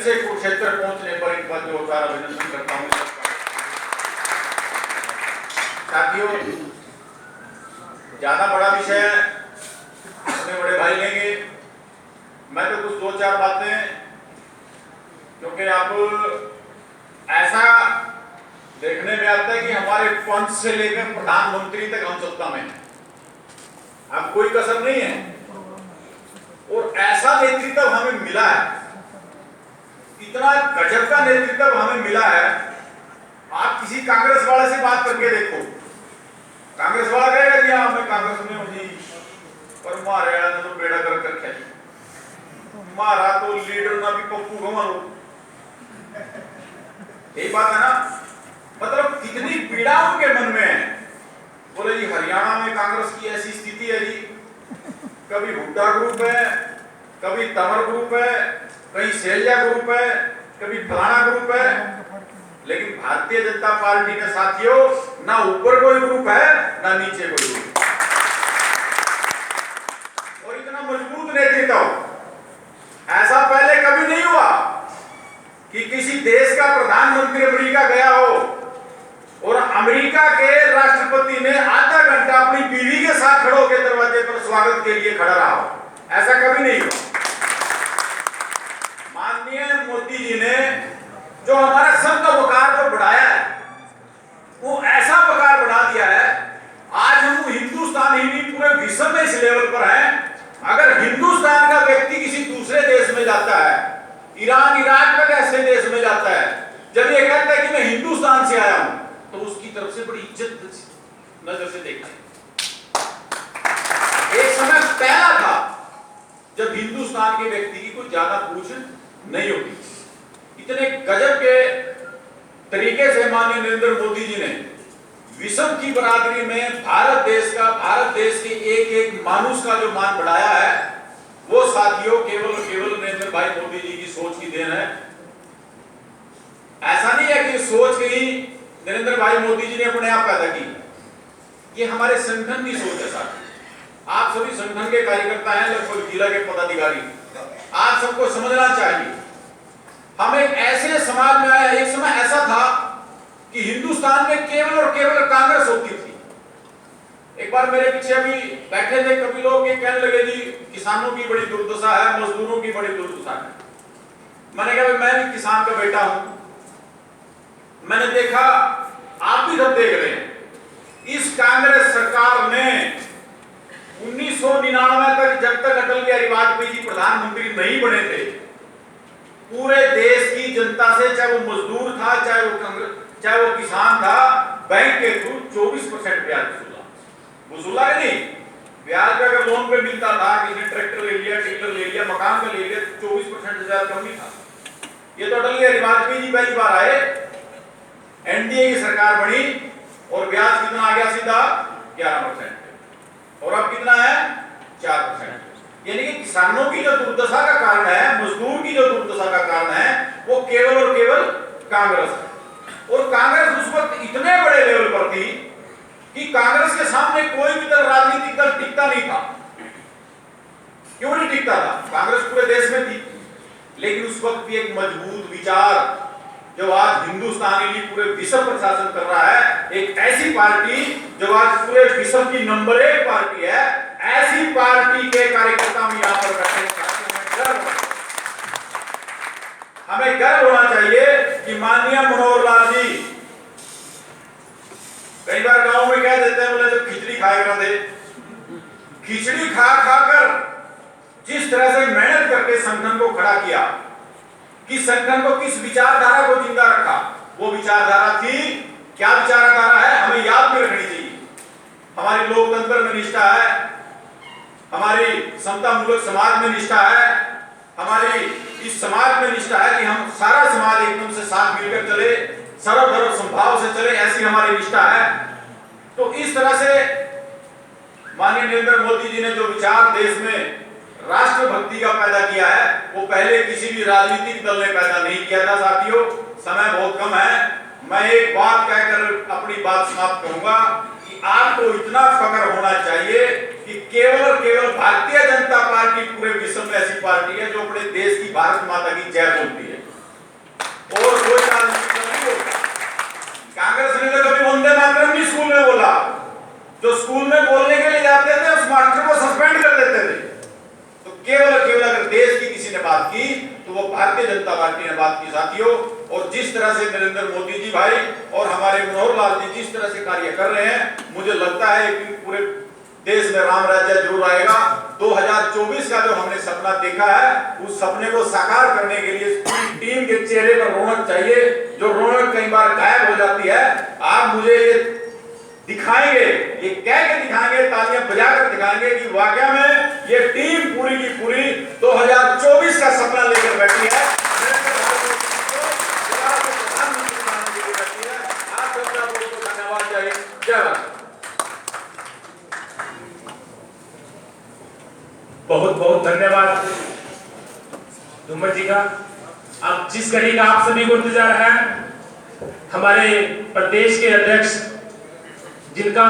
से कुरुक्षेत्र पहुंचने पर इनका जोरदार अभिनंदन करता हूं। साथियों, ज्यादा बड़ा विषय अपने बड़े भाई लेंगे, मैं तो कुछ 2-4 बातें, क्योंकि अब ऐसा देखने में आता है कि हमारे पंच से लेकर प्रधानमंत्री तक हम सत्ता में हैं, अब कोई कसर नहीं है। और ऐसा नेतृत्व हमें मिला है, इतना गजब का नेतृत्व हमें मिला है। आप किसी कांग्रेस वाले से बात करके देखो, कांग्रेस वाला कहेगा जी हाँ मैं कांग्रेस में हूं जी, पर मारे ने तो बेड़ा कर रखा है, मारा तो लीडर ना भी पप्पू घुमा लो, यही बात है ना। मतलब कितनी पीड़ा उनके मन में है। बोले जी हरियाणा में कांग्रेस की ऐसी स्थिति है जी, कभी हुड्डा ग्रुप है, कभी तंवर ग्रुप है, कहीं सैलजा ग्रुप है, कभी फलाना ग्रुप है, लेकिन भारतीय जनता पार्टी के साथियों ना ऊपर कोई ग्रुप है ना नीचे कोई ग्रुप, और इतना मजबूत नेतृत्व ऐसा पहले कभी नहीं हुआ कि किसी देश का प्रधानमंत्री अमेरिका गया हो और अमेरिका के राष्ट्रपति ने आधा घंटा अपनी बीवी के साथ खड़े होकर दरवाजे पर स्वागत के लिए खड़ा रहा हो, ऐसा कभी नहीं हुआ। माननीय मोदी जी ने जो हमारा सब का वकार को बढ़ाया है, वो ऐसा वकार बढ़ा दिया है, आज हम हिंदुस्तान ही नहीं पूरे विश्व में इस लेवल पर हैं। अगर हिंदुस्तान का व्यक्ति किसी दूसरे देश में जाता है, ईरान इराक में ऐसे देश में जाता है, जब ये कहता है कि मैं हिंदुस्तान से आया हूं, तो उसकी तरफ से बड़ी इज्जत नजर से देखा। एक समय पहला था जब हिंदुस्तान के व्यक्ति की कोई ज्यादा पूछ नहीं होती। इतने गजब के तरीके से माननीय नरेंद्र मोदी जी ने विश्व की बराबरी में भारत देश के एक एक मानुष का जो मान बढ़ाया है, वो साथियों केवल नरेंद्र भाई मोदी जी की सोच की देन है। ऐसा नहीं है कि सोच कहीं नरेंद्र भाई मोदी जी ने अपने आप पैदा की, ये हमारे संगठन की सोच है। साथ आप सभी संगठन के कार्यकर्ता हैं, लगभग जिला के पदाधिकारी, आप सबको समझना चाहिए हम एक ऐसे समाज में आए। एक समय ऐसा था कि हिंदुस्तान में केवल और केवल कांग्रेस होती थी। एक बार मेरे पीछे अभी बैठे थे, कभी लोग ये कहने लगे जी किसानों की बड़ी दुर्दशा है, मजदूरों की बड़ी दुर्दशा है। मैंने कहा मैं भी किसान का बेटा हूं, मैंने देखा आप भी सब देख रहे हैं, इस कांग्रेस सरकार ने 1999 तक, जब तक अटल बिहारी वाजपेयी जी प्रधानमंत्री नहीं बने थे, पूरे देश की जनता से, चाहे वो मजदूर था, चाहे वो किसान था, बैंक के थ्रू 24% ब्याज वसूला है। नहीं, ब्याज का अगर लोन पे मिलता था, किसी ने ट्रैक्टर ले लिया, टिलर ले लिया, मकान का ले लिया, 24% से ज्यादा कम नहीं था। ये तो अटल बिहारी वाजपेयी जी पहली बार आए, एनडीए की सरकार बनी और ब्याज कितना आ गया सीधा 11%, और अब कितना है 4%। यानी कि किसानों की जो दुर्दशा का कारण है, मजदूर की जो दुर्दशा का कारण है, वो केवल और केवल कांग्रेस है। और कांग्रेस उस वक्त इतने बड़े लेवल पर थी कि कांग्रेस के सामने कोई भी दल, राजनीतिक दल टिकता नहीं था। क्यों नहीं टिकता था? कांग्रेस पूरे देश में थी, लेकिन उस वक्त भी एक मजबूत विचार जो आज हिंदुस्तानी लिए पूरे विश्व पर शासन कर रहा है, एक ऐसी पार्टी जो आज पूरे विश्व की नंबर 1 पार्टी है, ऐसी पार्टी के कार्यकर्ता हम यहां पर बैठे हैं। हमें गर्व होना चाहिए कि माननीय मनोहर लाल जी कई बार गांव में कह देते हैं, बोले तो खिचड़ी खाए करते, खिचड़ी खा खाकर जिस तरह से मेहनत करके संगठन को खड़ा किया, कि संगठन को किस विचारधारा को जिंदा रखा, वो विचारधारा थी, क्या विचारधारा है हमें याद भी रखनी चाहिए। हमारी लोकतंत्र में निष्ठा है, हमारी समता मूलक समाज में निष्ठा है, हमारी इस समाज में निष्ठा है कि हम सारा समाज एकदम से साथ मिलकर चले, सर्वधर्म समभाव से चले, ऐसी हमारी निष्ठा है। तो इस तरह से माननीय नरेंद्र मोदी जी ने जो विचार देश में राष्ट्रभक्ति का पैदा किया है, वो पहले किसी भी राजनीतिक दल ने पैदा नहीं किया था। साथियों, समय बहुत कम है, मैं एक बात कहकर अपनी बात समाप्त करूंगा कि आपको इतना फख्र होना चाहिए कि केवल और केवल भारतीय जनता पार्टी पूरे विश्व में ऐसी पार्टी है जो अपने देश की, भारत माता की जय बोलती है। और कोई राजनीति नहीं होगी। कांग्रेस ने तो कभी वंदे मातरम नहीं स्कूल में बोला। जो स्कूल में बोलने के लिए जाते थे उस मास्टर को सस्पेंड कर देते थे। तो केवल अगर देश की किसी ने बात की तो वो भारतीय जनता पार्टी ने बात की साथियों। और जिस तरह से नरेंद्र मोदी जी भाई और हमारे मनोहर लाल जी जिस तरह से कार्य कर रहे हैं, मुझे लगता है कि पूरे देश में राम राज्य जरूर आएगा। 2024 का जो हमने सपना देखा है उस सपने को साकार करने के लिए पूरी टीम के चेहरे पर रौनक चाहिए, जो रौनक कई बार गायब हो जाती है। आप मुझे ये दिखाएंगे, ये कह के दिखाएंगे, तालियां बजाकर दिखाएंगे कि वाकई में ये टीम पूरी की पूरी 2024 का सपना लेकर बैठी है। आप सबका बहुत धन्यवाद। जय हिंद, जय भारत। बहुत बहुत धन्यवाद धूमल जी का। अब जिस घड़ी का आप सभी को इंतजार है, हमारे प्रदेश के अध्यक्ष जिनका